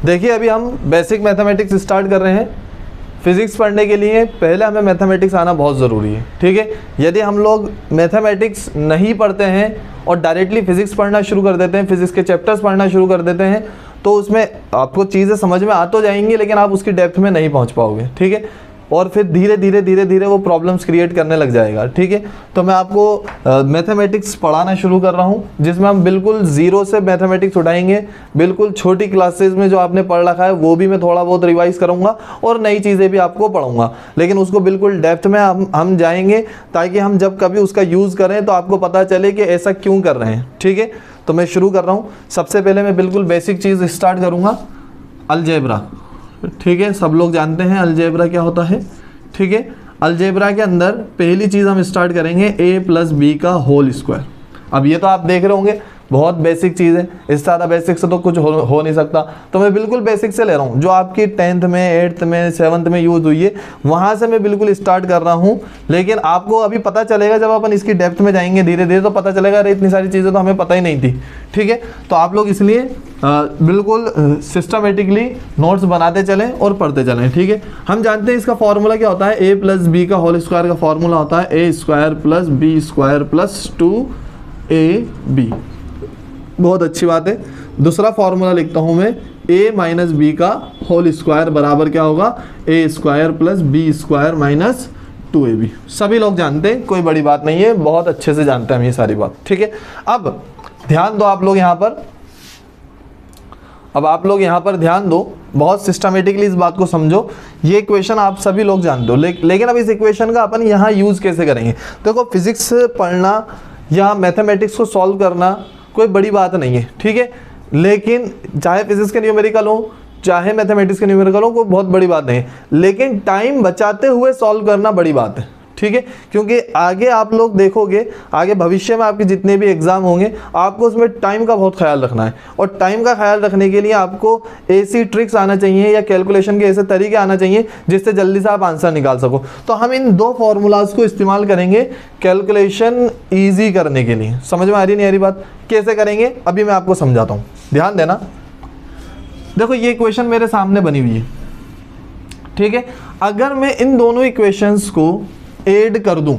देखिए अभी हम बेसिक मैथमेटिक्स स्टार्ट कर रहे हैं। फिज़िक्स पढ़ने के लिए पहले हमें मैथमेटिक्स आना बहुत ज़रूरी है, ठीक है। यदि हम लोग मैथमेटिक्स नहीं पढ़ते हैं और डायरेक्टली फ़िज़िक्स पढ़ना शुरू कर देते हैं, फिज़िक्स के चैप्टर्स पढ़ना शुरू कर देते हैं, तो उसमें आपको चीज़ें समझ में आ तो जाएंगी लेकिन आप उसकी डेप्थ में नहीं पहुंच पाओगे, ठीक है। और फिर धीरे धीरे वो प्रॉब्लम्स क्रिएट करने लग जाएगा, ठीक है। तो मैं आपको मैथमेटिक्स पढ़ाना शुरू कर रहा हूँ, जिसमें हम बिल्कुल ज़ीरो से मैथमेटिक्स उठाएंगे। बिल्कुल छोटी क्लासेस में जो आपने पढ़ रखा है वो भी मैं थोड़ा बहुत रिवाइज़ करूँगा और नई चीज़ें भी आपको पढ़ाऊँगा, लेकिन उसको बिल्कुल डेप्थ में हम जाएंगे, ताकि हम जब कभी उसका यूज़ करें तो आपको पता चले कि ऐसा क्यों कर रहे हैं, ठीक है। तो मैं शुरू कर रहा हूँ। सबसे पहले मैं बिल्कुल बेसिक चीज़ स्टार्ट करूँगा, अलजेब्रा, ठीक है। सब लोग जानते हैं अलजेब्रा क्या होता है, ठीक है। अलजेब्रा के अंदर पहली चीज़ हम स्टार्ट करेंगे a प्लस बी का होल स्क्वायर। अब ये तो आप देख रहे होंगे बहुत बेसिक चीज़ है, इससे ज़्यादा बेसिक से तो कुछ हो नहीं सकता। तो मैं बिल्कुल बेसिक से ले रहा हूँ, जो आपकी 10th में 8th में 7th में यूज़ हुई है वहाँ से मैं बिल्कुल स्टार्ट कर रहा हूँ। लेकिन आपको अभी पता चलेगा जब अपन इसकी डेप्थ में जाएंगे धीरे धीरे, तो पता चलेगा अरे इतनी सारी चीज़ें तो हमें पता ही नहीं थी, ठीक है। तो आप लोग इसलिए बिल्कुल सिस्टमेटिकली नोट्स बनाते चलें और पढ़ते चलें, ठीक है। हम जानते हैं इसका फॉर्मूला क्या होता है, a प्लस बी का होल स्क्वायर का फॉर्मूला होता है a square plus B square plus 2ab। बहुत अच्छी बात है। दूसरा फॉर्मूला लिखता हूं मैं, a माइनस बी का होल स्क्वायर बराबर क्या होगा, a square plus B square minus 2ab। सभी लोग जानते हैं, कोई बड़ी बात नहीं है, बहुत अच्छे से जानते हैं हम ये सारी बात, ठीक है। अब ध्यान दो आप लोग यहाँ पर, अब आप लोग यहाँ पर ध्यान दो, बहुत सिस्टमेटिकली इस बात को समझो। ये इक्वेशन आप सभी लोग जानते हो, लेकिन अब इस इक्वेशन का अपन यहाँ यूज़ कैसे करेंगे। देखो फिजिक्स पढ़ना या मैथमेटिक्स को सॉल्व करना कोई बड़ी बात नहीं है, ठीक है। लेकिन चाहे फिजिक्स के न्यूमेरिकल हो चाहे मैथमेटिक्स के न्यूमेरिकल हो, कोई बहुत बड़ी बात नहीं है, लेकिन टाइम बचाते हुए सॉल्व करना बड़ी बात है, ठीक है। क्योंकि आगे आप लोग देखोगे, आगे भविष्य में आपके जितने भी एग्जाम होंगे आपको उसमें टाइम का बहुत ख्याल रखना है, और टाइम का ख्याल रखने के लिए आपको ऐसी ट्रिक्स आना चाहिए या कैलकुलेशन के ऐसे तरीके आना चाहिए जिससे जल्दी से आप आंसर निकाल सको। तो हम इन दो फॉर्मूलाज को इस्तेमाल करेंगे कैलकुलेशन ईजी करने के लिए। समझ में आ रही नहीं आ रही बात, कैसे करेंगे अभी मैं आपको समझाता हूँ, ध्यान देना। देखो ये इक्वेशन मेरे सामने बनी हुई है, ठीक है। अगर मैं इन दोनों इक्वेशंस को ऐड कर दूं,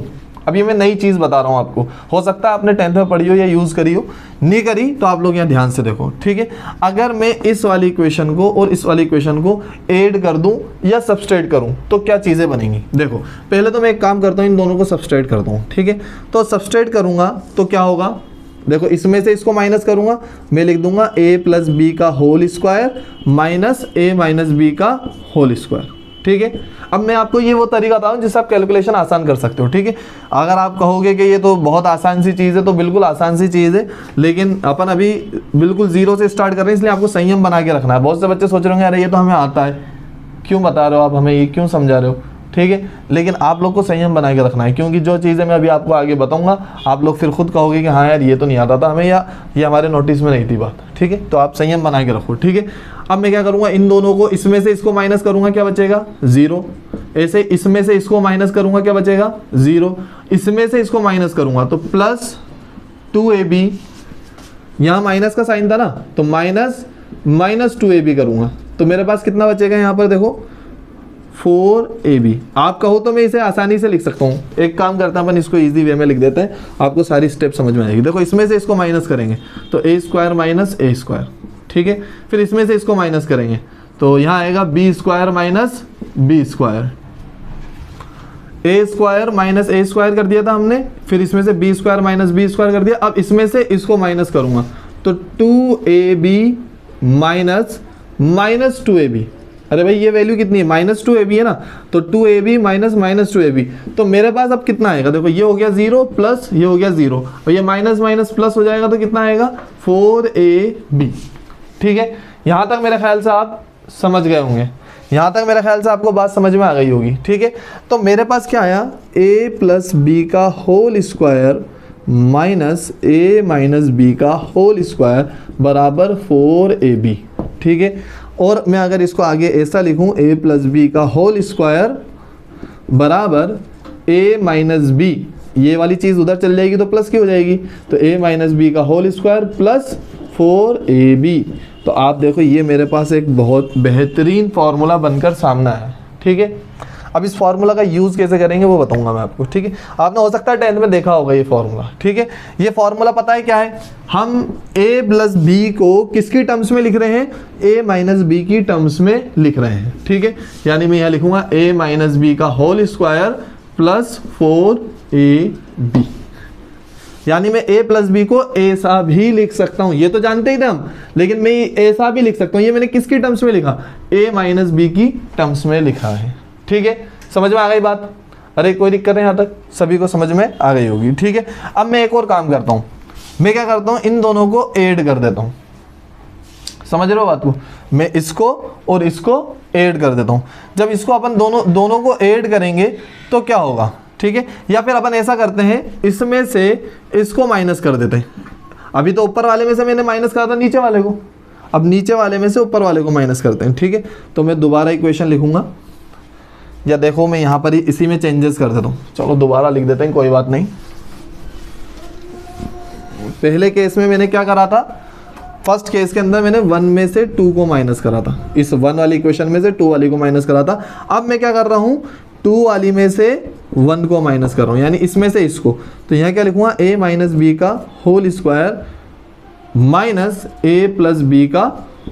अभी मैं नई चीज़ बता रहा हूं आपको, हो सकता है आपने 10th में पढ़ी हो या यूज़ करी हो, नहीं करी तो आप लोग यहाँ ध्यान से देखो, ठीक है। अगर मैं इस वाली इक्वेशन को और इस वाली इक्वेशन को ऐड कर दूं या सब्सट्रैक्ट करूं तो क्या चीज़ें बनेंगी। देखो पहले तो मैं एक काम करता हूँ, इन दोनों को सब्सट्रैक्ट करता हूँ, ठीक है। तो सब्सट्रैक्ट करूँगा तो क्या होगा, देखो इसमें से इसको माइनस करूँगा, मैं लिख दूंगा a प्लस बी का whole square minus a minus B का होल स्क्वायर, ठीक है। अब मैं आपको ये वो तरीका बता रहा हूँ जिससे आप कैलकुलेशन आसान कर सकते हो, ठीक है। अगर आप कहोगे कि ये तो बहुत आसान सी चीज़ है, तो बिल्कुल आसान सी चीज़ है, लेकिन अपन अभी बिल्कुल ज़ीरो से स्टार्ट कर रहे हैं, इसलिए आपको संयम बना के रखना है। बहुत से बच्चे सोच रहे होंगे अरे ये तो हमें आता है, क्यों बता रहे हो आप हमें, ये क्यों समझा रहे हो, ठीक है। लेकिन आप लोग को संयम बना के रखना है, क्योंकि जो चीज़ें मैं अभी आपको आगे बताऊंगा आप लोग फिर खुद कहोगे कि हाँ यार ये तो नहीं आता था हमें, या ये हमारे नोटिस में नहीं थी बात, ठीक है। तो आप संयम बना के रखो, ठीक है। अब मैं क्या करूँगा, इन दोनों को इसमें से इसको माइनस करूँगा, क्या बचेगा 0। ऐसे इसमें से इसको माइनस करूँगा, क्या बचेगा 0। इसमें से इसको माइनस करूँगा तो प्लस 2ab, यहाँ माइनस का साइन था ना, तो माइनस 2ab करूँगा तो मेरे पास कितना बचेगा यहाँ पर, देखो 4ab। आप कहो तो मैं इसे आसानी से लिख सकता हूँ, एक काम करता हूँ अपन इसको इजी वे में लिख देते हैं, आपको सारी स्टेप समझ में आएगी। देखो इसमें से इसको माइनस करेंगे तो a square minus a square, ठीक है। फिर इसमें से इसको माइनस करेंगे तो यहाँ आएगा b square minus b square, a square minus a square कर दिया था हमने, फिर इसमें से b square minus b square कर दिया। अब इसमें से इसको माइनस करूँगा तो 2ab माइनस 2ab। अरे भाई ये वैल्यू कितनी है, माइनस 2ab है ना, तो 2ab माइनस 2ab, तो मेरे पास अब कितना आएगा, देखो ये हो गया 0 प्लस ये हो गया 0, और ये माइनस माइनस प्लस हो जाएगा तो कितना आएगा 4ab, ठीक है। यहाँ तक मेरे ख्याल से आप समझ गए होंगे, यहाँ तक मेरे ख्याल से आपको बात समझ में आ गई होगी, ठीक है। तो मेरे पास क्या आया, a प्लस बी का whole square minus a minus B का होल स्क्वायर बराबर 4ab, ठीक है। और मैं अगर इसको आगे ऐसा लिखूं, a प्लस बी का होल स्क्वायर बराबर a माइनस बी, ये वाली चीज़ उधर चल जाएगी तो प्लस की हो जाएगी, तो a माइनस बी का होल स्क्वायर प्लस 4ab। तो आप देखो ये मेरे पास एक बहुत बेहतरीन फार्मूला बनकर सामने है, ठीक है। अब इस फार्मूला का यूज़ कैसे करेंगे वो बताऊंगा मैं आपको, ठीक है। आपने हो सकता है 10th में देखा होगा ये फार्मूला, ठीक है। ये फार्मूला पता है क्या है, हम a प्लस बी को किसकी टर्म्स में लिख रहे हैं, a माइनस बी की टर्म्स में लिख रहे हैं, ठीक है। यानी मैं यहाँ लिखूंगा a माइनस बी का होल स्क्वायर प्लस 4ab। यानी मैं a प्लस बी को ऐसा भी लिख सकता हूं, ये तो जानते ही थे हम, लेकिन मैं ऐसा भी लिख सकता हूं। ये मैंने किसकी टर्म्स में लिखा, a माइनस बी की टर्म्स में लिखा है, ठीक है। समझ में आ गई बात? अरे कोई दिक्कत नहीं, यहाँ तक सभी को समझ में आ गई होगी, ठीक है। अब मैं एक और काम करता हूँ, मैं क्या करता हूँ, इन दोनों को ऐड कर देता हूँ। समझ रहे हो बात को? मैं इसको और इसको ऐड कर देता हूँ। जब इसको अपन दोनों को ऐड करेंगे तो क्या होगा, ठीक है। या फिर अपन ऐसा करते हैं, इसमें से इसको माइनस कर देते हैं। अभी तो ऊपर वाले में से मैंने माइनस करा था नीचे वाले को, अब नीचे वाले में से ऊपर वाले को माइनस करते हैं, ठीक है। तो मैं दोबारा इक्वेशन लिखूंगा, या देखो मैं यहाँ पर ही इसी में चेंजेस कर देता हूँ। चलो दोबारा लिख देते हैं, कोई बात नहीं। पहले केस में मैंने क्या करा था, फर्स्ट केस के अंदर मैंने 1 में से 2 को माइनस करा था, इस 1 वाली इक्वेशन में से 2 वाली को माइनस करा था। अब मैं क्या कर रहा हूँ, 2 वाली में से 1 को माइनस कर रहा हूँ, यानी इसमें से इसको। तो यहाँ क्या लिखूंगा, a माइनस बी का whole square minus a plus B का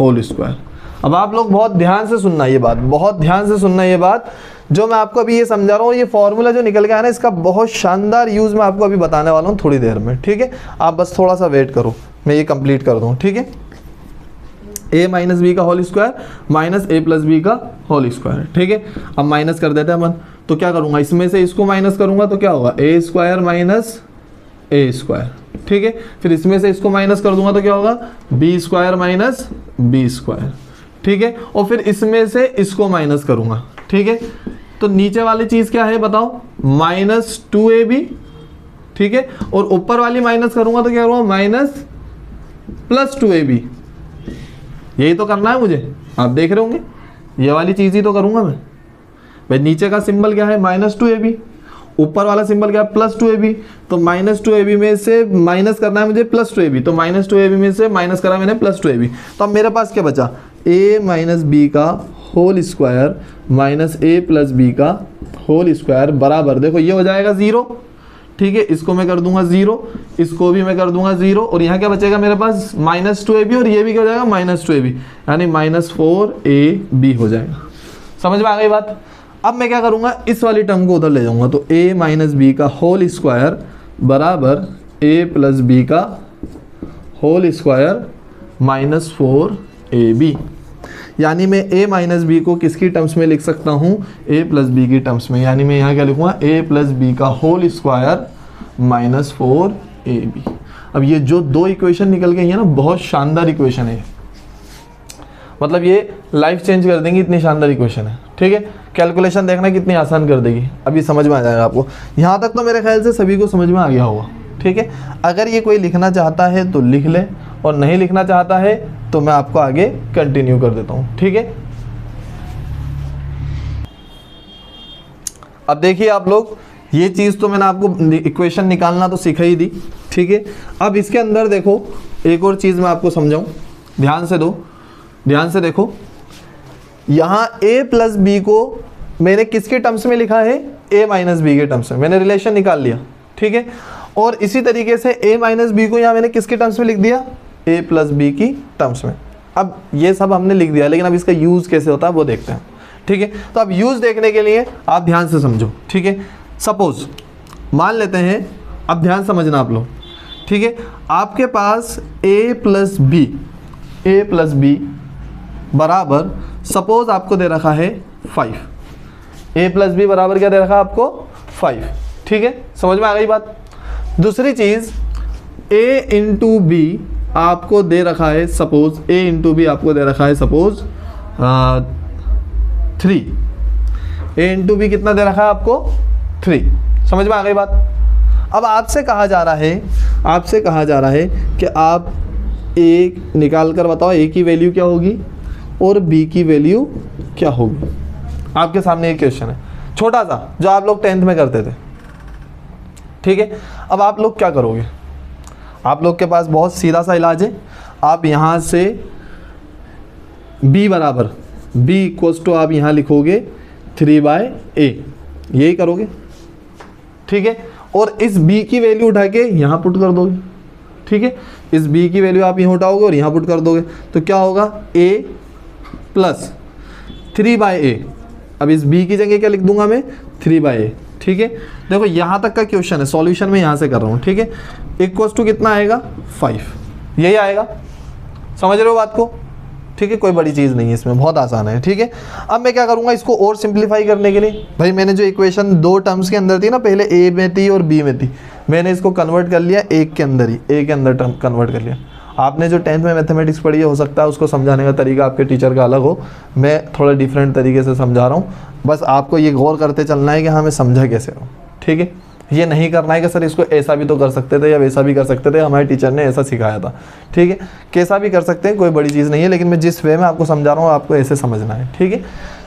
होल स्क्वायर। अब आप लोग बहुत ध्यान से सुनना ये बात, बहुत ध्यान से सुनना ये बात, जो मैं आपको अभी ये समझा रहा हूँ, ये फॉर्मूला जो निकल के आया ना, इसका बहुत शानदार यूज़ मैं आपको अभी बताने वाला हूँ थोड़ी देर में, ठीक है। आप बस थोड़ा सा वेट करो, मैं ये कंप्लीट कर दूँ, ठीक है। a माइनस बी का whole square minus a plus B का होल स्क्वायर, ठीक है। अब माइनस कर देते हैं अपन, तो क्या करूँगा, इसमें से इसको माइनस करूँगा तो क्या होगा, a square minus a square, ठीक है। फिर इसमें से इसको माइनस कर दूंगा तो क्या होगा, b square minus b square, ठीक है। और फिर इसमें से इसको माइनस करूँगा, ठीक है। तो नीचे वाली चीज़ क्या है बताओ, माइनस 2ab, ठीक है। और ऊपर वाली माइनस करूँगा तो क्या करूँगा, माइनस प्लस 2ab। यही तो करना है मुझे, आप देख रहे होंगे, ये वाली चीज़ ही तो करूँगा मैं। भाई नीचे का सिंबल क्या है, माइनस 2ab, ऊपर वाला सिंबल क्या है, प्लस 2ab। तो माइनस 2ab में से माइनस करना है मुझे प्लस 2ab, तो माइनस 2ab में से माइनस करा मैंने प्लस 2ab। तो अब मेरे पास क्या बचा, a माइनस बी का whole square minus a plus B का होल स्क्वायर बराबर, देखो ये हो जाएगा 0, ठीक है। इसको मैं कर दूंगा 0, इसको भी मैं कर दूंगा 0, और यहाँ क्या बचेगा मेरे पास, माइनस 2ab, और ये भी क्या हो जाएगा, माइनस 2ab, यानी माइनस 4ab हो जाएगा। समझ में आ गई बात? अब मैं क्या करूँगा, इस वाली टर्म को उधर ले जाऊँगा, तो a माइनस बी का होल स्क्वायर बराबर a प्लस बी का होल स्क्वायर माइनस 4ab। यानी मैं a माइनस बी को किसकी टर्म्स में लिख सकता हूँ, a प्लस बी की टर्म्स में। यानी मैं यहाँ क्या लिखूँगा, a प्लस बी का होल स्क्वायर माइनस 4ab। अब ये जो दो इक्वेशन निकल गई है ना, बहुत शानदार इक्वेशन है, मतलब ये लाइफ चेंज कर देंगी, इतनी शानदार इक्वेशन है, ठीक है। कैलकुलेशन देखना कितनी आसान कर देगी, अभी समझ में आ जाएगा आपको। यहाँ तक तो मेरे ख्याल से सभी को समझ में आ गया होगा, ठीक है। अगर ये कोई लिखना चाहता है तो लिख ले, और नहीं लिखना चाहता है तो मैं आपको आगे कंटिन्यू कर देता हूँ, ठीक है। अब देखिए आप लोग, ये चीज़ तो मैंने आपको इक्वेशन निकालना तो सिखा ही दी, ठीक है। अब इसके अंदर देखो, एक और चीज़ मैं आपको समझाऊँ, ध्यान से दो, ध्यान से देखो। यहाँ a प्लस बी को मैंने किसके टर्म्स में लिखा है, a माइनस बी के टर्म्स में, मैंने रिलेशन निकाल लिया, ठीक है। और इसी तरीके से a माइनस बी को यहाँ मैंने किसके टर्म्स में लिख दिया, a प्लस बी की टर्म्स में। अब ये सब हमने लिख दिया, लेकिन अब इसका यूज़ कैसे होता है वो देखते हैं, ठीक है। तो अब यूज़ देखने के लिए आप ध्यान से समझो, ठीक है। सपोज मान लेते हैं, अब ध्यान समझना आप लोग, ठीक है। आपके पास a प्लस बी बराबर, सपोज आपको दे रखा है 5, a प्लस बी बराबर क्या दे रखा है आपको, 5, ठीक है। समझ में आ गई बात? दूसरी चीज़, a इंटू बी आपको दे रखा है, सपोज a इंटू बी आपको दे रखा है, सपोज 3, a इंटू बी कितना दे रखा है आपको, 3। समझ में आ गई बात? अब आपसे कहा जा रहा है कि आप a निकाल कर बताओ, a की वैल्यू क्या होगी और b की वैल्यू क्या होगी। आपके सामने एक क्वेश्चन है छोटा सा, जो आप लोग 10th में करते थे, ठीक है। अब आप लोग क्या करोगे, आप लोग के पास बहुत सीधा सा इलाज है, आप यहाँ से b बराबर b इक्वल्स टू आप यहाँ लिखोगे 3/a, यही करोगे, ठीक है। और इस b की वैल्यू उठा के यहाँ पुट कर दोगे, ठीक है। इस b की वैल्यू आप यहाँ उठाओगे और यहाँ पुट कर दोगे, तो क्या होगा a प्लस 3/a। अब इस b की जगह क्या लिख दूंगा मैं 3/a, ठीक है। देखो यहाँ तक का क्वेश्चन है, सॉल्यूशन में यहाँ से कर रहा हूँ, ठीक है। इक्वल्स टू कितना आएगा 5, यही आएगा, समझ रहे हो बात को, ठीक है। कोई बड़ी चीज़ नहीं है इसमें, बहुत आसान है, ठीक है। अब मैं क्या करूँगा इसको और सिंप्लीफाई करने के लिए, भाई मैंने जो इक्वेशन दो टर्म्स के अंदर थी ना, पहले a में थी और b में थी, मैंने इसको कन्वर्ट कर लिया एक के अंदर ही, a के अंदर टर्म कन्वर्ट कर लिया। आपने जो 10th में मैथमेटिक्स पढ़ी है, हो सकता है उसको समझाने का तरीका आपके टीचर का अलग हो, मैं थोड़ा डिफरेंट तरीके से समझा रहा हूँ। बस आपको ये गौर करते चलना है कि हाँ मैं समझा कैसे हूँ, ठीक है। ये नहीं करना है कि सर इसको ऐसा भी तो कर सकते थे या वैसा भी कर सकते थे, हमारे टीचर ने ऐसा सिखाया था, ठीक है। कैसा भी कर सकते हैं, कोई बड़ी चीज़ नहीं है, लेकिन मैं जिस वे में आपको समझा रहा हूँ आपको ऐसे समझना है, ठीक है।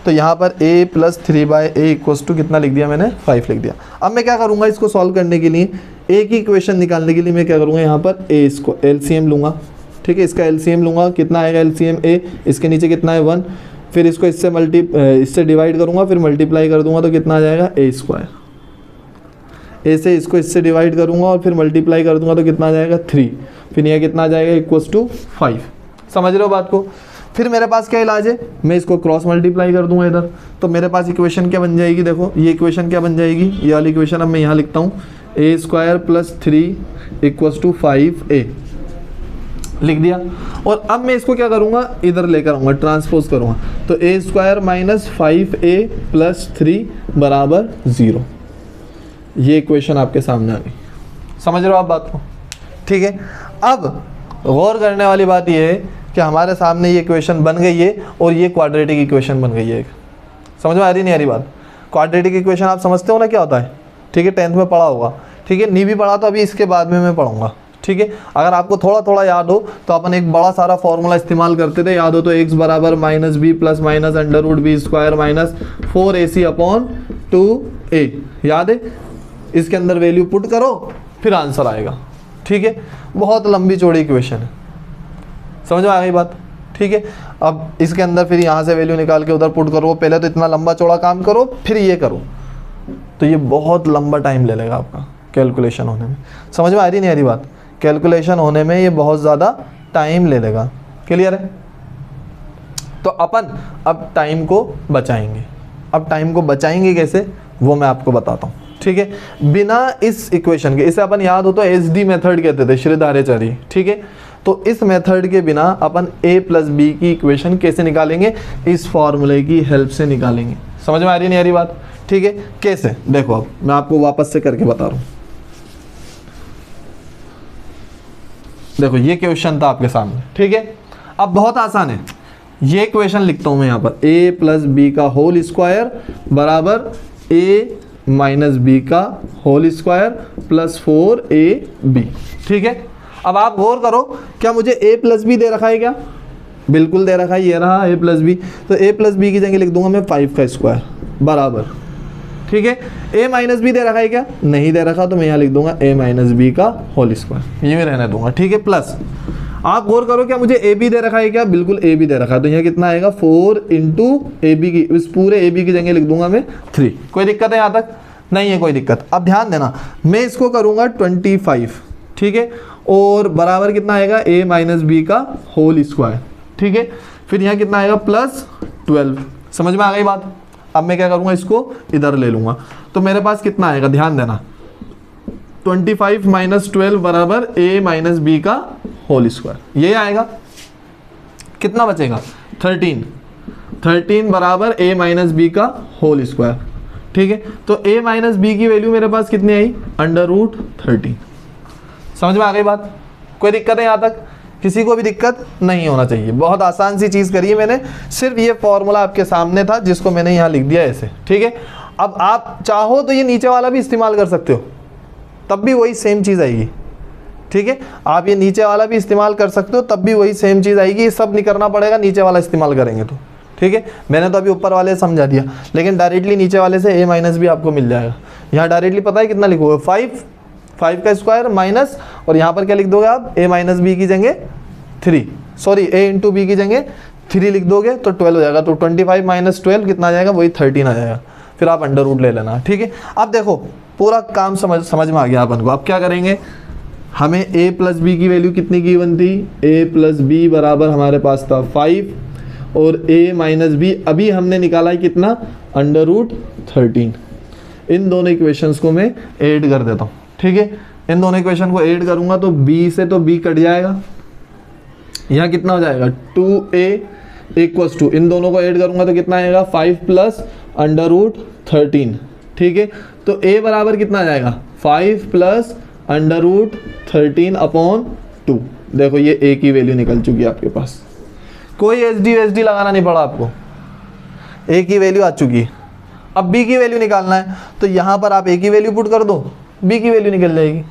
तो यहाँ पर a plus 3/a equals to कितना लिख दिया मैंने 5 लिख दिया। अब मैं क्या करूँगा इसको सॉल्व करने के लिए, a की इक्वेशन निकालने के लिए मैं क्या करूँगा, यहाँ पर a इसको LCM लूँगा, ठीक है। इसका LCM लूँगा, कितना आएगा LCM a, इसके नीचे कितना है 1, फिर इसको इससे डिवाइड करूँगा, फिर मल्टीप्लाई कर दूँगा तो कितना आ जाएगा a²। a से इसको इससे डिवाइड करूँगा और फिर मल्टीप्लाई कर दूँगा तो कितना आ जाएगा 3, फिर यह कितना आ जाएगा इक्वल्स टू 5। समझ रहे हो बात को। फिर मेरे पास क्या इलाज है, मैं इसको क्रॉस मल्टीप्लाई कर दूँगा इधर, तो मेरे पास इक्वेशन क्या बन जाएगी, देखो ये इक्वेशन क्या बन जाएगी, ये वाली इक्वेशन अब मैं यहाँ लिखता हूँ, a² plus 3 equals to 5a लिख दिया। और अब मैं इसको क्या करूँगा, इधर लेकर आऊँगा, ट्रांसपोज करूँगा, तो a² माइनस 5a प्लस 3 बराबर 0। ये इक्वेशन आपके सामने आ गई, समझ रहे हो आप बात को, ठीक है। अब गौर करने वाली बात यह है कि हमारे सामने ये इक्वेशन बन गई है और ये क्वाड्रेटिक इक्वेशन बन गई है। समझ में आ रही नहीं आ रही बात। क्वाड्रेटिक इक्वेशन आप समझते हो ना क्या होता है, ठीक है, 10th में पढ़ा होगा, ठीक है। नहीं भी पढ़ा तो अभी इसके बाद में मैं पढ़ूंगा, ठीक है। अगर आपको थोड़ा थोड़ा याद हो तो अपन एक बड़ा सारा फॉर्मूला इस्तेमाल करते थे, याद हो तो x बराबर minus B plus minus under root B square minus 4ac upon 2a, याद है। इसके अंदर वैल्यू पुट करो फिर आंसर आएगा, ठीक है। बहुत लंबी चौड़ी इक्वेशन है, समझ में आ गई बात, ठीक है। अब इसके अंदर फिर यहाँ से वैल्यू निकाल के उधर पुट करो, पहले तो इतना लंबा चौड़ा काम करो फिर ये करो, तो ये बहुत लंबा टाइम ले लेगा आपका कैलकुलेशन होने में। समझ में आ रही नहीं आ रही बात, कैलकुलेशन होने में ये बहुत ज़्यादा टाइम ले लेगा, क्लियर है। तो अपन अब टाइम को बचाएंगे। अब टाइम को बचाएंगे कैसे वो मैं आपको बताता हूँ, ठीक है। बिना इस इक्वेशन के, इसे अपन याद हो तो SD मेथड कहते थे, श्रीधाराचार्य, ठीक है। तो इस मेथड के बिना अपन a प्लस बी की इक्वेशन कैसे निकालेंगे, इस फॉर्मूले की हेल्प से निकालेंगे। समझ में आ रही नहीं आ रही बात, ठीक है। कैसे, देखो अब मैं आपको वापस से करके बता रहा हूँ। देखो ये क्वेश्चन था आपके सामने, ठीक है। अब बहुत आसान है, ये क्वेश्चन लिखता हूँ मैं यहाँ पर, a प्लस बी का होल स्क्वायर बराबर a माइनस बी का होल स्क्वायर प्लस 4ab, ठीक है। अब आप गौर करो, क्या मुझे a प्लस बी दे रखा है क्या, बिल्कुल दे रखा है, ये रहा a प्लस बी, तो a प्लस बी की जगह लिख दूंगा मैं 5 का स्क्वायर बराबर, ठीक है। a माइनस बी दे रखा है क्या, नहीं दे रखा, तो मैं यहाँ लिख दूंगा a माइनस बी का होल स्क्वायर, ये मैं रहने दूंगा, ठीक है। प्लस आप गौर करो, क्या मुझे a b दे रखा है क्या, बिल्कुल a b दे रखा है, तो यहाँ कितना आएगा 4 इंटू ए बी की, इस पूरे a b की जगह लिख दूंगा मैं 3। कोई दिक्कत है यहाँ तक, नहीं है कोई दिक्कत। अब ध्यान देना, मैं इसको करूँगा 25, ठीक है, और बराबर कितना आएगा a माइनस बी का होल स्क्वायर, ठीक है। फिर यहाँ कितना आएगा प्लस 12। समझ में आ गई बात। अब मैं क्या करूँगा, इसको इधर ले लूँगा, तो मेरे पास कितना आएगा, ध्यान देना, 25 माइनस 12 बराबर a माइनस बी का होल स्क्वायर, ये आएगा। कितना बचेगा 13 बराबर a माइनस बी का होल स्क्वायर, ठीक है। तो a माइनस बी की वैल्यू मेरे पास कितनी आई, अंडर रूट 13। समझ में आ गई बात। कोई दिक्कत है यहाँ तक, किसी को भी दिक्कत नहीं होना चाहिए। बहुत आसान सी चीज़ करी है मैंने, सिर्फ ये फॉर्मूला आपके सामने था जिसको मैंने यहाँ लिख दिया ऐसे, ठीक है। अब आप चाहो तो ये नीचे वाला भी इस्तेमाल कर सकते हो, तब भी वही सेम चीज़ आएगी, ठीक है। आप ये नीचे वाला भी इस्तेमाल कर सकते हो, तब भी वही सेम चीज़ आएगी। ये सब नहीं करना पड़ेगा नीचे वाला इस्तेमाल करेंगे तो, ठीक है। मैंने तो अभी ऊपर वाले समझा दिया, लेकिन डायरेक्टली नीचे वाले से a माइनस भी आपको मिल जाएगा। यहाँ डायरेक्टली पता है कितना लिखोगे, 5 का स्क्वायर माइनस, और यहाँ पर क्या लिख दोगे आप, a माइनस बी की जगह 3, सॉरी a इंटू बी की जगह 3 लिख दोगे तो 12 हो जाएगा, तो 25 माइनस 12 कितना आ जाएगा, वही 13 आ जाएगा, फिर आप अंडर रूट ले लेना। ठीक है, अब देखो पूरा काम समझ में आ गया अपन को। अब क्या करेंगे, हमें a प्लस बी की वैल्यू कितनी गिवन थी, a प्लस बी बराबर हमारे पास था 5 और a माइनस बी अभी हमने निकाला है कितना, अंडर रूट 13। इन दोनों इक्वेशंस को मैं ऐड कर देता हूँ। ठीक है, इन दोनों इक्वेशन को ऐड करूँगा तो b से तो b कट जाएगा, यहाँ कितना हो जाएगा 2a इक्वल्स टू, इन दोनों को ऐड करूँगा तो कितना आएगा 5 प्लस अंडर रूट 13। ठीक है, तो a बराबर कितना आ जाएगा 5 प्लस अंडर रूट 13 अपॉन 2। देखो ये a की वैल्यू निकल चुकी है आपके पास, कोई SD लगाना नहीं पड़ा आपको, a की वैल्यू आ चुकी है। अब b की वैल्यू निकालना है तो यहाँ पर आप a की वैल्यू पुट कर दो, b की वैल्यू निकल जाएगी।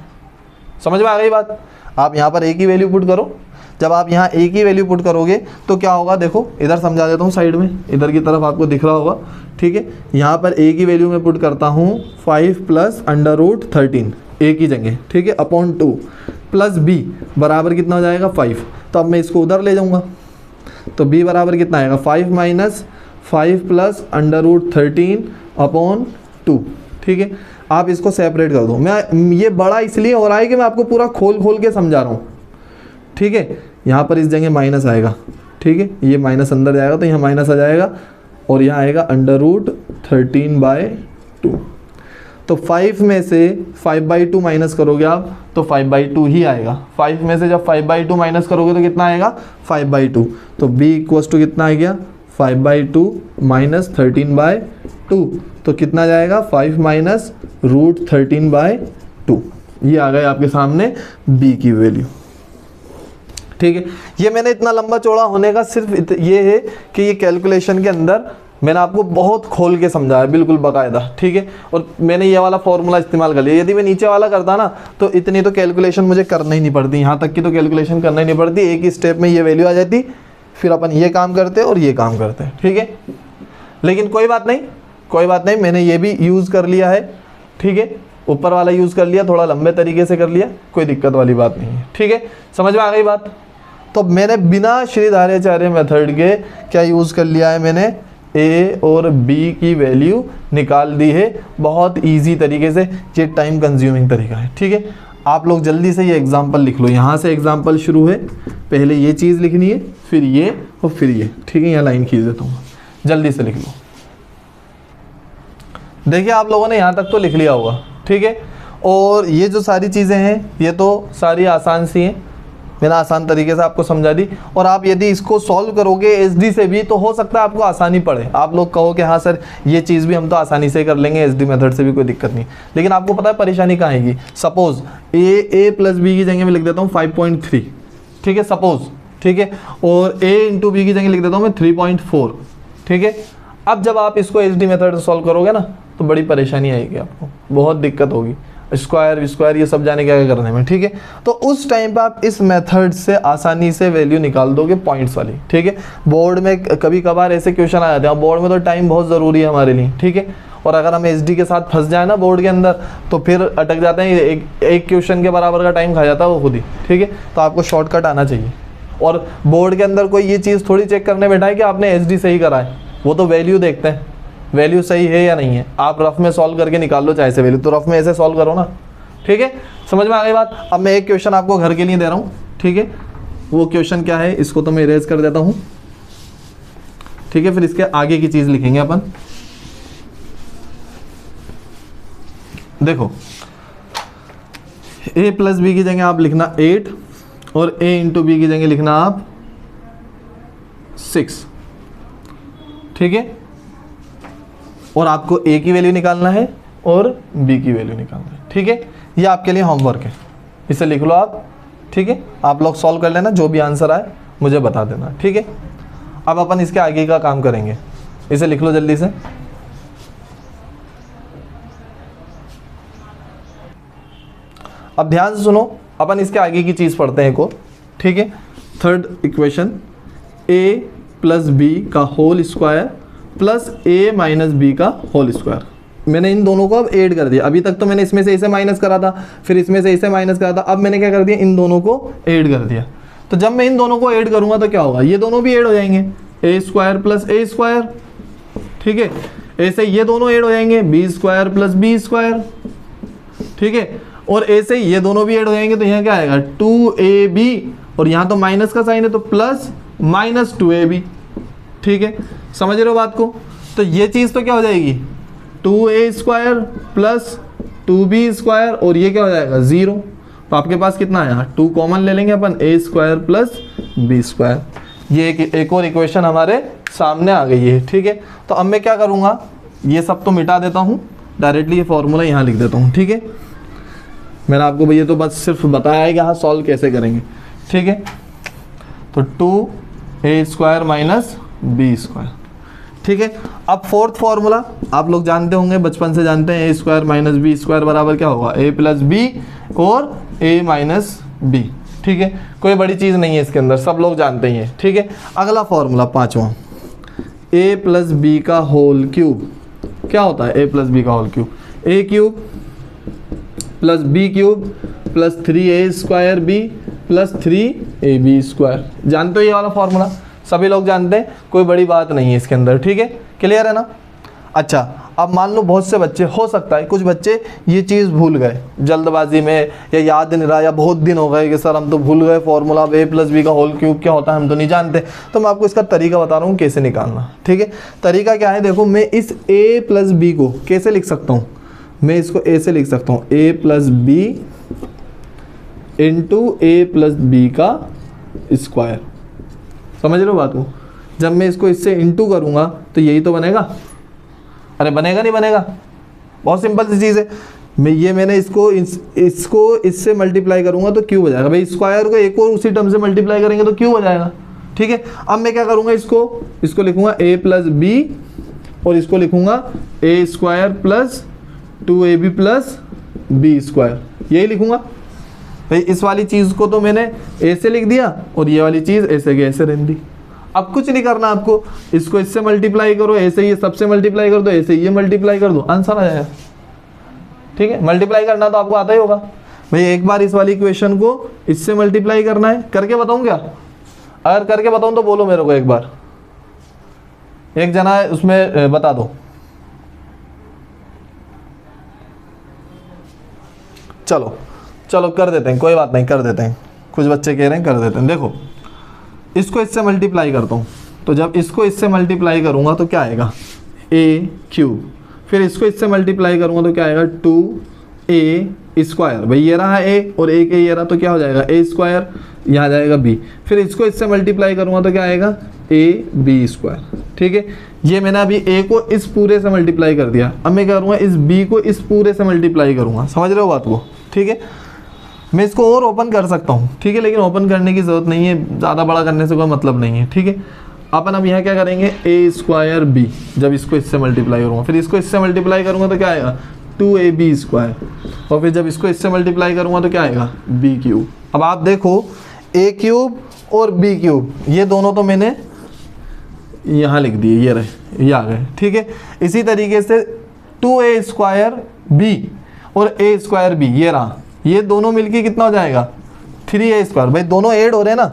समझ में आ गई बात, आप यहाँ पर a की वैल्यू पुट करो, जब आप यहाँ a की वैल्यू पुट करोगे तो क्या होगा, देखो इधर समझा देता हूँ साइड में, इधर की तरफ आपको दिख रहा होगा। ठीक है, यहाँ पर a की वैल्यू मैं पुट करता हूँ 5 प्लस अंडर रूट 13 a की जगह, ठीक है, अपॉन 2 प्लस b बराबर कितना हो जाएगा 5। तो अब मैं इसको उधर ले जाऊँगा तो b बराबर कितना आएगा 5 minus 5 plus under root 13 upon 2। ठीक है, आप इसको सेपरेट कर दो। मैं ये बड़ा इसलिए हो रहा है कि मैं आपको पूरा खोल के समझा रहा हूँ। ठीक है, यहाँ पर इस जगह माइनस आएगा, ठीक है, ये माइनस अंदर जाएगा तो यहाँ माइनस आ जाएगा और यहाँ आएगा अंडर रूट 13/2। तो 5 में से 5/2 माइनस करोगे आप तो 5/2 ही आएगा। 5 में से जब 5/2 माइनस करोगे तो कितना आएगा 5/2। तो b इक्वल्स टू कितना आ गया 5/2 माइनस 13/2, तो कितना जाएगा 5 माइनस रूट 13/2। ये आ गए आपके सामने b की वैल्यू। ठीक है, ये मैंने इतना लंबा चौड़ा होने का सिर्फ ये है कि ये कैलकुलेशन के अंदर मैंने आपको बहुत खोल के समझाया, बिल्कुल बाकायदा। ठीक है, और मैंने ये वाला फॉर्मूला इस्तेमाल कर लिया। यदि मैं नीचे वाला करता ना तो इतनी तो कैलकुलेशन मुझे करना ही नहीं पड़ती, यहाँ तक की तो कैलकुलेशन करना ही नहीं पड़ती, एक ही स्टेप में ये वैल्यू आ जाती, फिर अपन ये काम करते और ये काम करते। ठीक है, लेकिन कोई बात नहीं, मैंने ये भी यूज़ कर लिया है। ठीक है, ऊपर वाला यूज़ कर लिया, थोड़ा लंबे तरीके से कर लिया, कोई दिक्कत वाली बात नहीं है। ठीक है, समझ में आ गई बात। तो मैंने बिना श्रीधाराचार्य मेथड के क्या यूज़ कर लिया है, मैंने a और b की वैल्यू निकाल दी है बहुत इजी तरीके से। ये टाइम कंज्यूमिंग तरीका है। ठीक है, आप लोग जल्दी से ये एग्जांपल लिख लो, यहाँ से एग्जांपल शुरू है, पहले ये चीज़ लिखनी है, फिर ये और फिर ये। ठीक है, यहाँ लाइन खींच देता हूँ, जल्दी से लिख लो। देखिए आप लोगों ने यहाँ तक तो लिख लिया होगा। ठीक है, और ये जो सारी चीज़ें हैं ये तो सारी आसान सी हैं, मैंने आसान तरीके से आपको समझा दी। और आप यदि इसको सॉल्व करोगे SD से भी तो हो सकता है आपको आसानी पड़े, आप लोग कहो कि हाँ सर ये चीज़ भी हम तो आसानी से कर लेंगे, SD मेथड से भी कोई दिक्कत नहीं। लेकिन आपको पता है परेशानी कहाँ आएगी। सपोज़ a प्लस बी की जगह में लिख देता हूँ 5.3, ठीक है, सपोज़, ठीक है, और a इंटू बी की जगह लिख देता हूँ मैं 3.4। ठीक है, अब जब आप इसको SD मेथड से सॉल्व करोगे ना तो बड़ी परेशानी आएगी, आपको बहुत दिक्कत होगी, स्क्वायर ये सब जाने क्या करने में। ठीक है, तो उस टाइम पे आप इस मेथड से आसानी से वैल्यू निकाल दोगे पॉइंट्स वाली। ठीक है, बोर्ड में कभी कभार ऐसे क्वेश्चन आ जाते हैं, बोर्ड में तो टाइम बहुत ज़रूरी है हमारे लिए। ठीक है, और अगर हम SD के साथ फंस जाए ना बोर्ड के अंदर तो फिर अटक जाते हैं, एक क्वेश्चन के बराबर का टाइम खा जाता है वो खुद ही। ठीक है, तो आपको शॉर्टकट आना चाहिए। और बोर्ड के अंदर कोई ये चीज़ थोड़ी चेक करने बैठा है कि आपने SD सही करा है, वो तो वैल्यू देखते हैं, वैल्यू सही है या नहीं है। आप रफ में सॉल्व करके निकाल लो चाहे से वैल्यू, तो रफ में ऐसे सॉल्व करो ना। ठीक है, समझ में आ गई बात। अब मैं एक क्वेश्चन आपको घर के लिए दे रहा हूँ। ठीक है, वो क्वेश्चन क्या है, इसको तो मैं इरेज कर देता हूँ। ठीक है, फिर इसके आगे की चीज़ लिखेंगे अपन। देखो a प्लस बी की जगह आप लिखना 8 और a इंटू बी की जगह लिखना आप 6। ठीक है, और आपको a की वैल्यू निकालना है और b की वैल्यू निकालना है। ठीक है, ये आपके लिए होमवर्क है, इसे लिख लो आप। ठीक है, आप लोग सॉल्व कर लेना, जो भी आंसर आए मुझे बता देना। ठीक है, अब अपन इसके आगे का काम करेंगे, इसे लिख लो जल्दी से। अब ध्यान से सुनो, अपन इसके आगे की चीज़ पढ़ते हैं एक और। ठीक है, third equation a plus B का whole square plus a minus B का होल स्क्वायर। मैंने इन दोनों को अब ऐड कर दिया। अभी तक तो मैंने इसमें से इसे माइनस करा था, फिर इसमें से इसे माइनस करा था, अब मैंने क्या कर दिया, इन दोनों को ऐड कर दिया। तो जब मैं इन दोनों को ऐड करूंगा तो क्या होगा, ये दोनों भी ऐड हो जाएंगे, A square plus A square, ठीक है। ऐसे ये दोनों ऐड हो जाएंगे, B square plus B square, ठीक है। और ऐसे ये दोनों भी ऐड हो जाएंगे तो यहाँ क्या आएगा 2ab, और यहाँ तो माइनस का साइन है तो प्लस माइनस 2ab, ठीक है। समझ रहे हो बात को? तो ये चीज़ तो क्या हो जाएगी 2a square plus 2b square, और ये क्या हो जाएगा 0। तो आपके पास कितना आया 2 कॉमन ले लेंगे अपन, a square plus b square. ये एक और इक्वेशन हमारे सामने आ गई है, ठीक है। तो अब मैं क्या करूँगा, ये सब तो मिटा देता हूँ, डायरेक्टली ये फॉर्मूला यहाँ लिख देता हूँ, ठीक है। मैंने आपको भैया तो बस सिर्फ बताया है कि हाँ सॉल्व कैसे करेंगे, ठीक है। तो 2a square minus b square, ठीक है। अब फोर्थ फॉर्मूला आप लोग जानते होंगे, बचपन से जानते हैं, a square minus B square बराबर क्या होगा a प्लस बी और a माइनस बी, ठीक है। कोई बड़ी चीज़ नहीं है इसके अंदर, सब लोग जानते ही हैं, ठीक है। अगला फॉर्मूला पांचवा, a प्लस बी का होल क्यूब, क्या होता है a प्लस बी का whole cube, a cube plus B cube plus 3a square B plus 3ab square. जानते हो ये वाला फॉर्मूला, सभी लोग जानते हैं, कोई बड़ी बात नहीं है इसके अंदर, ठीक है। क्लियर है ना? अच्छा, अब मान लो बहुत से बच्चे, हो सकता है कुछ बच्चे ये चीज़ भूल गए जल्दबाजी में, या याद नहीं रहा, या बहुत दिन हो गए कि सर हम तो भूल गए फॉर्मूला, अब a प्लस बी का होल क्यूब क्या होता है हम तो नहीं जानते। तो मैं आपको इसका तरीका बता रहा हूँ कैसे निकालना, ठीक है। तरीका क्या है, देखो मैं इस a प्लस बी को कैसे लिख सकता हूँ, मैं इसको a से लिख सकता हूँ a plus B into A plus B का स्क्वायर। समझ रहे हो बात को? जब मैं इसको इससे इंटू करूँगा तो यही तो बनेगा, अरे बनेगा नहीं बनेगा, बहुत सिंपल सी चीज़ है। मैंने इसको इससे मल्टीप्लाई करूँगा तो क्यूब हो जाएगा, भाई स्क्वायर को एक और उसी टर्म से मल्टीप्लाई करेंगे तो क्यूब हो जाएगा, ठीक है। अब मैं क्या करूँगा, इसको लिखूँगा a प्लस बी और इसको लिखूँगा a square plus 2ab plus B square, यही लिखूँगा। भाई इस वाली चीज़ को तो मैंने ऐसे लिख दिया और ये वाली चीज़ ऐसे के ऐसे रहने दी। अब कुछ नहीं करना आपको, इसको इससे मल्टीप्लाई करो, ऐसे ये सबसे मल्टीप्लाई कर दो, ऐसे ये मल्टीप्लाई कर दो, आंसर आ जाएगा, ठीक है। मल्टीप्लाई करना तो आपको आता ही होगा। भाई एक बार इस वाली इक्वेशन को इससे मल्टीप्लाई करना है, करके बताऊँ क्या? अगर करके बताऊँ तो बोलो मेरे को, एक बार एक जना है उसमें बता दो। चलो कर देते हैं, कोई बात नहीं, कर देते हैं, कुछ बच्चे कह रहे हैं कर देते हैं। देखो इसको इससे मल्टीप्लाई करता हूँ, तो जब इसको इससे मल्टीप्लाई करूँगा तो क्या आएगा a क्यूब, फिर इसको इससे मल्टीप्लाई करूँगा तो क्या आएगा 2a स्क्वायर, भाई ये रहा a और एक ये रहा तो क्या हो जाएगा a स्क्वायर, यहाँ जाएगा b, फिर इसको इससे मल्टीप्लाई करूँगा तो क्या आएगा ab स्क्वायर, ठीक है। ये मैंने अभी a को इस पूरे से मल्टीप्लाई कर दिया, अब मैं क्या करूँगा इस b को इस पूरे से मल्टीप्लाई करूँगा, समझ रहे हो बात को, ठीक है। मैं इसको और ओपन कर सकता हूँ, ठीक है, लेकिन ओपन करने की ज़रूरत नहीं है, ज़्यादा बड़ा करने से कोई मतलब नहीं है, ठीक है। अपन अब यहाँ क्या करेंगे a स्क्वायर b, जब इसको इससे मल्टीप्लाई करूँगा, फिर इसको इससे मल्टीप्लाई करूँगा तो क्या आएगा 2ab स्क्वायर, और फिर जब इसको इससे मल्टीप्लाई करूँगा तो क्या आएगा b क्यूब। अब आप देखो a क्यूब और b क्यूब ये दोनों तो मैंने यहाँ लिख दिए, ये रहे, ये आ गए, ठीक है। इसी तरीके से 2a स्क्वायर b और a स्क्वायर b ये रहा, ये दोनों मिलके कितना हो जाएगा 3a स्क्वायर, भाई दोनों ऐड हो रहे हैं ना,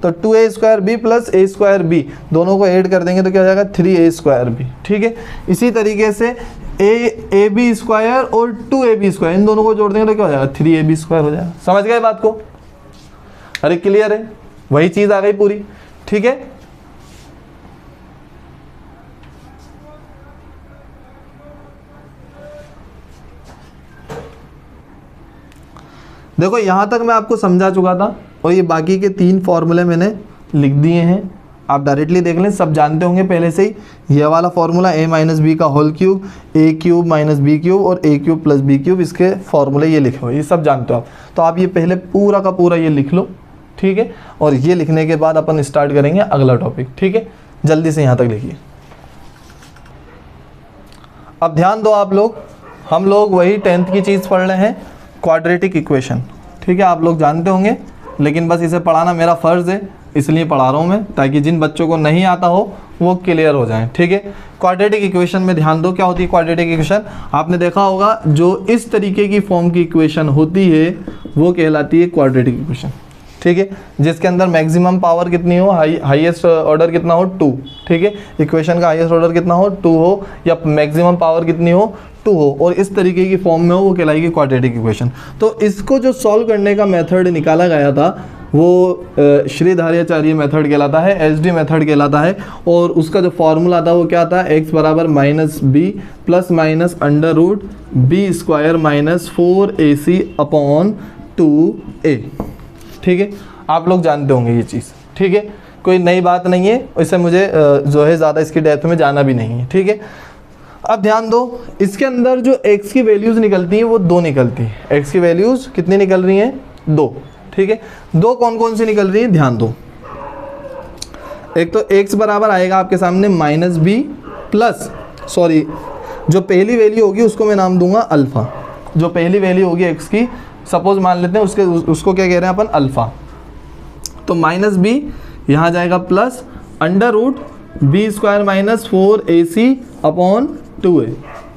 तो 2a square b plus a square b दोनों को ऐड कर देंगे तो क्या हो जाएगा 3a स्क्वायर b, ठीक है। इसी तरीके से ab स्क्वायर और 2ab स्क्वायर इन दोनों को जोड़ देंगे तो क्या हो जाएगा 3ab स्क्वायर हो जाएगा। समझ गए बात को? अरे क्लियर है, वही चीज़ आ गई पूरी, ठीक है। देखो यहाँ तक मैं आपको समझा चुका था, और ये बाकी के 3 फॉर्मूले मैंने लिख दिए हैं, आप डायरेक्टली देख लें, सब जानते होंगे पहले से ही। ये वाला फॉर्मूला a माइनस बी का whole cube, a cube minus B cube और a cube plus B cube, इसके फॉर्मूले ये लिखे हुए, ये सब जानते हो आप। तो आप ये पहले पूरा का पूरा ये लिख लो, ठीक है। और ये लिखने के बाद अपन स्टार्ट करेंगे अगला टॉपिक, ठीक है। जल्दी से यहाँ तक लिखिए। अब ध्यान दो आप लोग, हम लोग वही 10th की चीज़ पढ़ रहे हैं, क्वाड्रेटिक इक्वेशन, ठीक है। आप लोग जानते होंगे, लेकिन बस इसे पढ़ाना मेरा फ़र्ज़ है, इसलिए पढ़ा रहा हूँ मैं, ताकि जिन बच्चों को नहीं आता हो वो क्लियर हो जाए, ठीक है। क्वाड्रेटिक इक्वेशन में ध्यान दो, क्या होती है क्वाड्रेटिक इक्वेशन? आपने देखा होगा जो इस तरीके की फॉर्म की इक्वेशन होती है वो कहलाती है क्वाड्रेटिक इक्वेशन, ठीक है, जिसके अंदर मैक्सिमम पावर कितनी हो, हाईएस्ट ऑर्डर कितना हो 2, ठीक है, इक्वेशन का हाईएस्ट ऑर्डर कितना हो 2 हो, या मैक्सिमम पावर कितनी हो 2 हो, और इस तरीके की फॉर्म में हो, वो कहलाएगी क्वाड्रेटिक इक्वेशन। तो इसको जो सॉल्व करने का मेथड निकाला गया था वो श्रीधार्याचार्य मेथड कहलाता है, एसडी मेथड कहलाता है, और उसका जो फॉर्मूला था वो क्या था, x बराबर minus B plus minus under root B square minus 4ac upon 2a। ठीक है, आप लोग जानते होंगे ये चीज़, ठीक है, कोई नई बात नहीं है, इससे मुझे जो है ज़्यादा इसकी डेप्थ में जाना भी नहीं है। ठीक है, अब ध्यान दो, इसके अंदर जो x की वैल्यूज़ निकलती हैं वो 2 निकलती हैं। x की वैल्यूज़ कितनी निकल रही हैं, 2। ठीक है, 2 कौन कौन सी निकल रही है, ध्यान दो। एक तो x बराबर आएगा आपके सामने माइनस बी प्लस, सॉरी जो पहली वैल्यू होगी उसको मैं नाम दूंगा अल्फ़ा। जो पहली वैल्यू होगी x की, सपोज मान लेते हैं उसको क्या कह रहे हैं अपन, अल्फ़ा। तो माइनस बी यहाँ जाएगा plus under root B square minus 4ac upon 2a।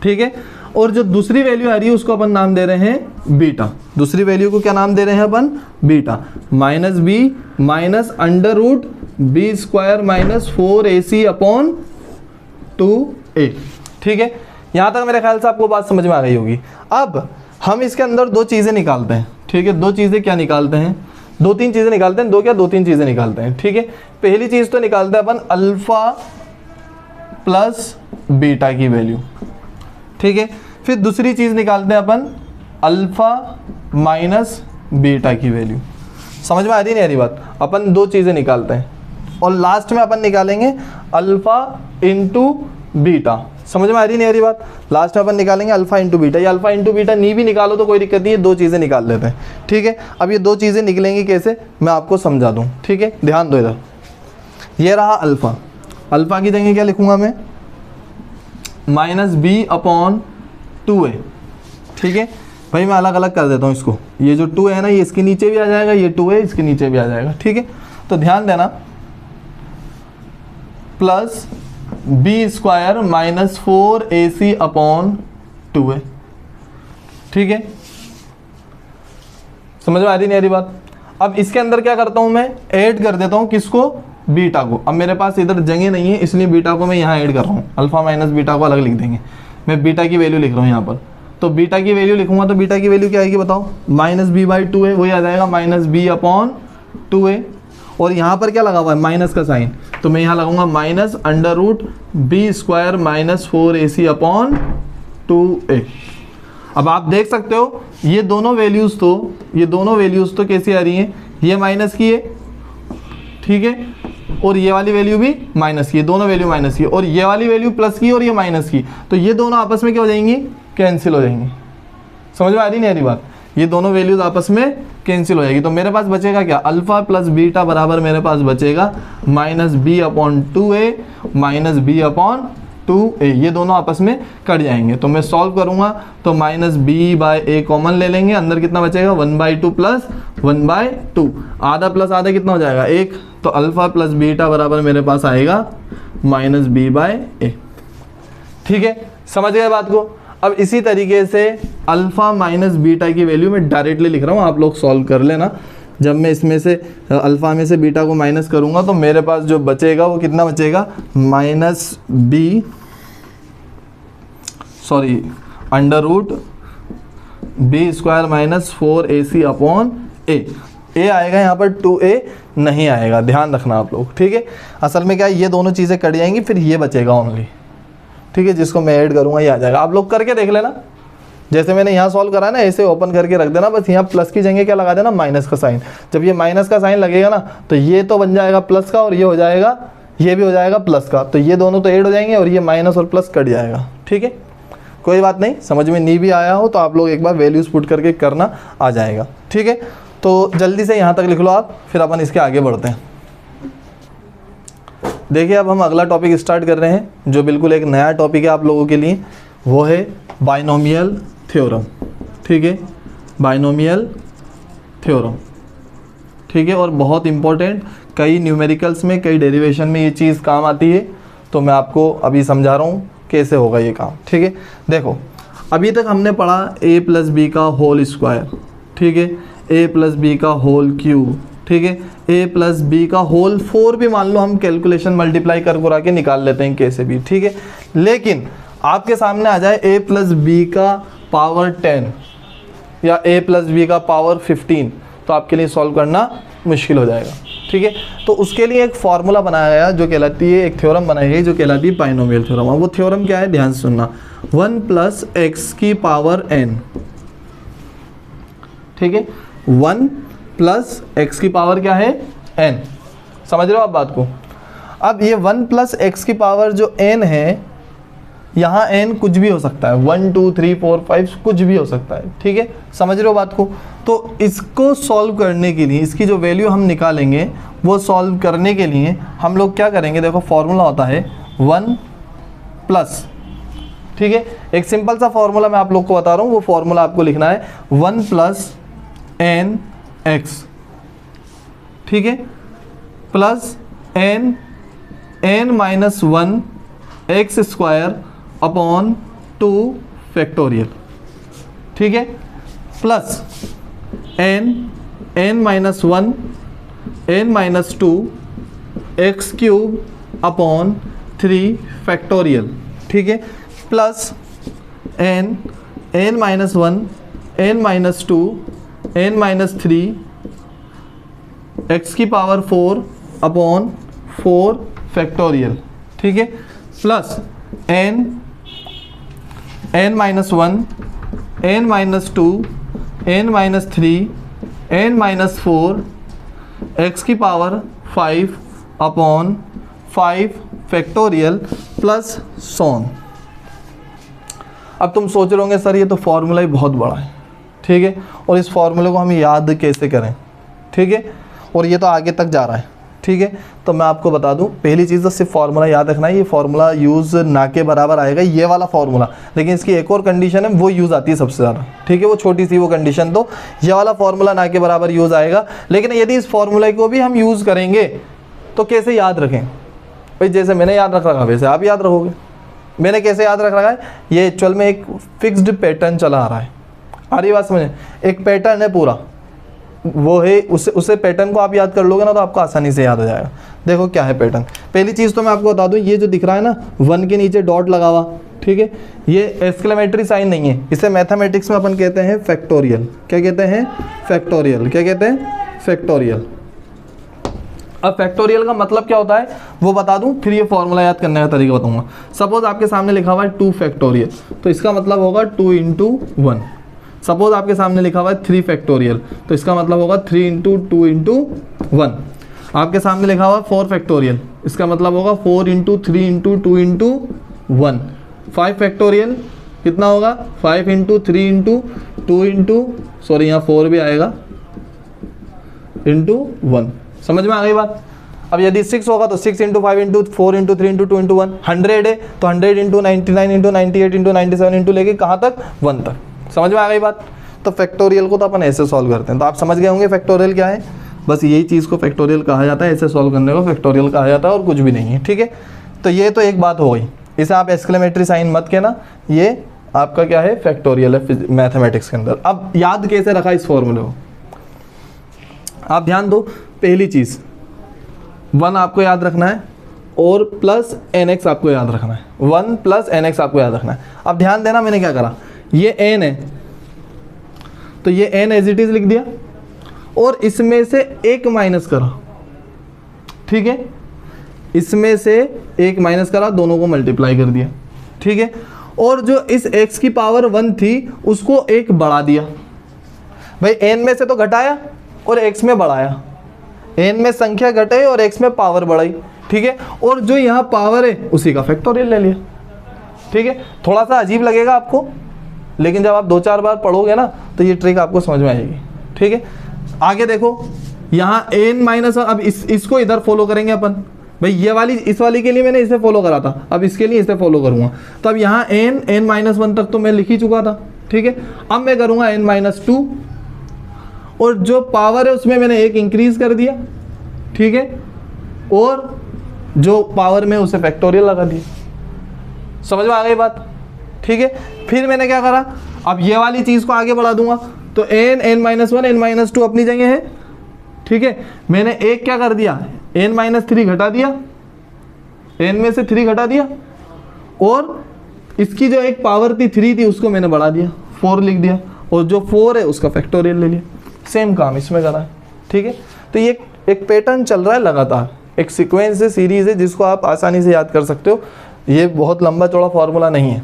ठीक है, और जो दूसरी वैल्यू आ रही है उसको अपन नाम दे रहे हैं बीटा। दूसरी वैल्यू को क्या नाम दे रहे हैं अपन, beta. Minus b minus under root B square minus 4ac upon 2a। ठीक है, यहाँ तक मेरे ख्याल से आपको बात समझ में आ गई होगी। अब हम इसके अंदर 2 चीज़ें निकालते हैं। ठीक है, 2 चीज़ें क्या निकालते हैं, 2-3 चीज़ें निकालते हैं, 2-3 चीज़ें निकालते हैं। ठीक है, पहली चीज़ तो निकालते हैं अपन अल्फ़ा प्लस बीटा की वैल्यू। ठीक है, फिर दूसरी चीज़ निकालते हैं अपन अल्फ़ा माइनस बीटा की वैल्यू। समझ में आ रही नहीं आ रही बात, अपन 2 चीज़ें निकालते हैं और लास्ट में अपन निकालेंगे अल्फ़ा इंटू बीटा। समझ में आ रही नहीं आ रही बात, लास्ट में अपन निकालेंगे अल्फ़ा इंटू बीटा, या अल्फ़ा इंटू बीटा नहीं भी निकालो तो कोई दिक्कत नहीं है, 2 चीज़ें निकाल लेते हैं। ठीक है, अब ये 2 चीज़ें निकलेंगी कैसे मैं आपको समझा दूँ। ठीक है, ध्यान दो इधर, ये रहा अल्फ़ा। अल्फ़ा की जगह क्या लिखूँगा मैं, माइनस बी अपॉन 2a। ठीक है भाई, मैं अलग अलग कर देता हूँ इसको, ये जो 2 है ना ये इसके नीचे भी आ जाएगा, ये 2 है इसके नीचे भी आ जाएगा। ठीक है, तो ध्यान देना, plus B square minus 4ac upon 2a। ठीक है, समझ में आ रही नहीं आ रही बात। अब इसके अंदर क्या करता हूं मैं, ऐड कर देता हूं किसको, बीटा को। अब मेरे पास इधर जगह नहीं है इसलिए बीटा को मैं यहाँ ऐड कर रहा हूँ, अल्फा माइनस बीटा को अलग लिख देंगे। मैं बीटा की वैल्यू लिख रहा हूँ यहाँ पर, तो बीटा की वैल्यू लिखूंगा तो बीटा की वैल्यू क्या आएगी बताओ, माइनस बी बाई 2a, वही आ जाएगा माइनस बी अपॉन 2a। और यहाँ पर क्या लगा हुआ है, माइनस का साइन, तो मैं यहाँ लगाऊंगा minus under root B square minus 4ac upon 2a। अब आप देख सकते हो ये दोनों वैल्यूज़ तो कैसी आ रही हैं, ये माइनस की है, ठीक है, और ये वाली वैल्यू भी माइनस की है, दोनों वैल्यू माइनस की, और ये वाली वैल्यू प्लस की और ये माइनस की, तो ये दोनों आपस में क्या हो जाएंगी, कैंसिल हो जाएंगी। समझ में आ रही नहीं आ रही बात, ये दोनों वैल्यूज आपस में कैंसिल हो जाएगी। तो मेरे पास बचेगा क्या, अल्फा प्लस बीटा बराबर मेरे पास बचेगा minus B upon 2a minus B upon 2a, ये दोनों आपस में कट जाएंगे। तो मैं सॉल्व करूंगा तो minus B by A common ले लेंगे, अंदर कितना बचेगा 1/2 प्लस 1/2, आधा प्लस आधा कितना हो जाएगा 1, तो अल्फा प्लस बीटा बराबर मेरे पास आएगा माइनस बी बाई ए। ठीक है, समझ गए बात को। अब इसी तरीके से अल्फा माइनस बीटा की वैल्यू मैं डायरेक्टली लिख रहा हूँ, आप लोग सॉल्व कर लेना। जब मैं इसमें से अल्फ़ा में से बीटा को माइनस करूँगा तो मेरे पास जो बचेगा वो कितना बचेगा, minus b under root B square minus 4ac upon a आएगा, यहाँ पर 2a नहीं आएगा, ध्यान रखना आप लोग। ठीक है, असल में क्या है, ये दोनों चीज़ें कट जाएंगी, फिर ये बचेगा ओनली। ठीक है, जिसको मैं ऐड करूँगा ये आ जाएगा। आप लोग करके देख लेना, जैसे मैंने यहाँ सॉल्व करा ना, ऐसे ओपन करके रख देना, बस यहाँ प्लस की जगह क्या लगा देना, माइनस का साइन। जब ये माइनस का साइन लगेगा ना तो ये तो बन जाएगा प्लस का, और ये हो जाएगा, ये भी हो जाएगा प्लस का, तो ये दोनों तो ऐड हो जाएंगे और ये माइनस और प्लस कट जाएगा। ठीक है, कोई बात नहीं, समझ में नहीं भी आया हो तो आप लोग एक बार वैल्यूज़ पुट करके करना, आ जाएगा। ठीक है, तो जल्दी से यहाँ तक लिख लो आप, फिर अपन इसके आगे बढ़ते हैं। देखिए, अब हम अगला टॉपिक स्टार्ट कर रहे हैं जो बिल्कुल एक नया टॉपिक है आप लोगों के लिए, वो है बाइनोमियल थ्योरम। ठीक है, बाइनोमियल थ्योरम। ठीक है, और बहुत इंपॉर्टेंट, कई न्यूमेरिकल्स में, कई डेरिवेशन में ये चीज़ काम आती है, तो मैं आपको अभी समझा रहा हूँ कैसे होगा ये काम। ठीक है, देखो अभी तक हमने पढ़ा a प्लस बी का होल स्क्वायर, ठीक है, a प्लस बी का होल क्यूब, ठीक है, a प्लस बी का होल 4 भी मान लो हम कैलकुलेशन मल्टीप्लाई कर करा के निकाल लेते हैं कैसे भी, ठीक है। लेकिन आपके सामने आ जाए a प्लस बी का पावर 10 या a प्लस बी का पावर 15, तो आपके लिए सॉल्व करना मुश्किल हो जाएगा, ठीक है। तो उसके लिए एक फॉर्मूला बनाया गया जो कहलाती है, एक थ्योरम बनाई गई जो कहलाती है बाइनोमियल थ्योरम। वो थ्योरम क्या है, ध्यान से सुनना, 1 प्लस एक्स की पावर n, ठीक है, 1 प्लस एक्स की पावर क्या है, n। समझ रहे हो आप बात को। अब ये 1 प्लस एक्स की पावर जो n है, यहाँ n कुछ भी हो सकता है, 1 2 3 4 5 कुछ भी हो सकता है, ठीक है, समझ रहे हो बात को। तो इसको सॉल्व करने के लिए, इसकी जो वैल्यू हम निकालेंगे वो सॉल्व करने के लिए हम लोग क्या करेंगे, देखो फॉर्मूला होता है 1 प्लस, ठीक है, एक सिंपल सा फॉर्मूला मैं आप लोग को बता रहा हूँ, वो फॉर्मूला आपको लिखना है 1 प्लस एन एक्स, ठीक है, plus n minus 1 x square upon 2 factorial, ठीक है, plus n minus 1 n minus 2 x cube upon 3 factorial, ठीक है, plus n minus 1 n minus 2 n minus 3 x की पावर 4 अपॉन 4 फैक्टोरियल, ठीक है, plus n minus 1 n minus 2 n minus 3 n minus 4 x की power 5 upon 5 factorial plus सोन। अब तुम सोच रहे होंगे सर ये तो फॉर्मूला ही बहुत बड़ा है, ठीक है, और इस फॉर्मूले को हम याद कैसे करें, ठीक है, और ये तो आगे तक जा रहा है, ठीक है। तो मैं आपको बता दूं, पहली चीज़ तो सिर्फ फार्मूला याद रखना है, ये फार्मूला यूज़ ना के बराबर आएगा ये वाला फार्मूला, लेकिन इसकी एक और कंडीशन है वो यूज़ आती है सबसे ज़्यादा, ठीक है, वो छोटी सी वो कंडीशन, तो ये वाला फार्मूला ना के बराबर यूज़ आएगा। लेकिन यदि इस फार्मूला को भी हम यूज़ करेंगे तो कैसे याद रखें भाई, जैसे मैंने याद रख रखा वैसे आप याद रखोगे। मैंने कैसे याद रख रखा है, ये एक्चुअल में एक फिक्स्ड पैटर्न चला आ रहा है, आ रही बात समझे, एक पैटर्न है पूरा, वो है, उसे पैटर्न को आप याद कर लोगे ना तो आपको आसानी से याद हो जाएगा। देखो क्या है पैटर्न, पहली चीज़ तो मैं आपको बता दूं, ये जो दिख रहा है ना 1 के नीचे डॉट लगा हुआ, ठीक है, ये एक्सक्लेमेटरी साइन नहीं है, इसे मैथमेटिक्स में अपन कहते हैं फैक्टोरियल। क्या कहते हैं, फैक्टोरियल। क्या कहते हैं, फैक्टोरियल। अब फैक्टोरियल का मतलब क्या होता है वो बता दूं, फिर ये फॉर्मूला याद करने का तरीका बताऊंगा। सपोज आपके सामने लिखा हुआ है 2 फैक्टोरियल, तो इसका मतलब होगा 2 इंटू 1। सपोज आपके सामने लिखा हुआ है 3 फैक्टोरियल, तो इसका मतलब होगा 3 इंटू 2 इंटू 1। आपके सामने लिखा हुआ है 4 फैक्टोरियल, इसका मतलब होगा 4 इंटू 3 इंटू 2 इंटू 1। 5 फैक्टोरियल कितना होगा, 5 इंटू 3 इंटू 2 इंटू, सॉरी यहाँ 4 भी आएगा, इंटू 1। समझ में आ गई बात। अब यदि 6 होगा तो 6 into 5 into 4 into 3 into 2 into 1। 100 है तो 100 इंटू 99 इंटू 98 इंटू 97 इंटू लेके कहाँ तक, 1 तक। समझ में आ गई बात। तो फैक्टोरियल को तो अपन ऐसे सॉल्व करते हैं, तो आप समझ गए होंगे फैक्टोरियल क्या है, बस यही चीज़ को फैक्टोरियल कहा जाता है, ऐसे सॉल्व करने को फैक्टोरियल कहा जाता है और कुछ भी नहीं है, ठीक है। तो ये तो एक बात हो गई, इसे आप एक्सक्लेमेटरी साइन मत कहना, ये आपका क्या है, फैक्टोरियल है मैथमेटिक्स के अंदर। अब याद कैसे रखा इस फॉर्मूले को, आप ध्यान दो। पहली चीज़ 1 आपको याद रखना है और प्लस nx आपको याद रखना है, 1 प्लस nx आपको याद रखना है। अब ध्यान देना मैंने क्या करा, ये n है तो ये n एज इट इज लिख दिया और इसमें से 1 माइनस करा, ठीक है, इसमें से 1 माइनस करा, दोनों को मल्टीप्लाई कर दिया, ठीक है। और जो इस x की पावर 1 थी उसको 1 बढ़ा दिया, भाई n में से तो घटाया और x में बढ़ाया, n में संख्या घटे और x में पावर बढ़ाई, ठीक है। और जो यहाँ पावर है उसी का फैक्टोरियल ले लिया, ठीक है। थोड़ा सा अजीब लगेगा आपको, लेकिन जब आप 2-4 बार पढ़ोगे ना तो ये ट्रिक आपको समझ में आएगी, ठीक है। आगे देखो यहाँ n माइनस, अब इसको इधर फॉलो करेंगे अपन, भाई ये वाली, इस वाली के लिए मैंने इसे फॉलो करा था, अब इसके लिए इसे फॉलो करूँगा। तो अब यहाँ n माइनस 1 तक तो मैं लिख ही चुका था, ठीक है। अब मैं करूँगा n माइनस 2 और जो पावर है उसमें मैंने 1 इंक्रीज कर दिया, ठीक है, और जो पावर में उसे फैक्टोरियल लगा दिया। समझ में आ गई बात, ठीक है। फिर मैंने क्या करा, अब ये वाली चीज़ को आगे बढ़ा दूंगा, तो n माइनस 1 n माइनस 2 अपनी जगह है, ठीक है, मैंने एक क्या कर दिया, n-3 घटा दिया, n में से 3 घटा दिया, और इसकी जो एक पावर थी 3 थी उसको मैंने बढ़ा दिया, 4 लिख दिया, और जो 4 है उसका फैक्टोरियल ले लिया। सेम काम इसमें करा है। ठीक है, तो ये एक पैटर्न चल रहा है लगातार, एक सीक्वेंस है, सीरीज है, जिसको आप आसानी से याद कर सकते हो। ये बहुत लंबा चौड़ा फॉर्मूला नहीं है।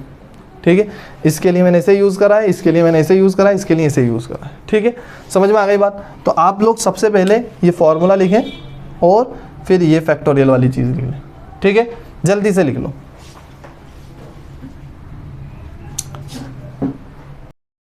ठीक है, इसके लिए मैंने इसे यूज़ करा है, इसके लिए मैंने इसे यूज़ करा है, इसके लिए इसे यूज़ करा है। ठीक है, समझ में आ गई बात। तो आप लोग सबसे पहले ये फॉर्मूला लिखें और फिर ये फैक्टोरियल वाली चीज़ लिख लें। ठीक है, जल्दी से लिख लो।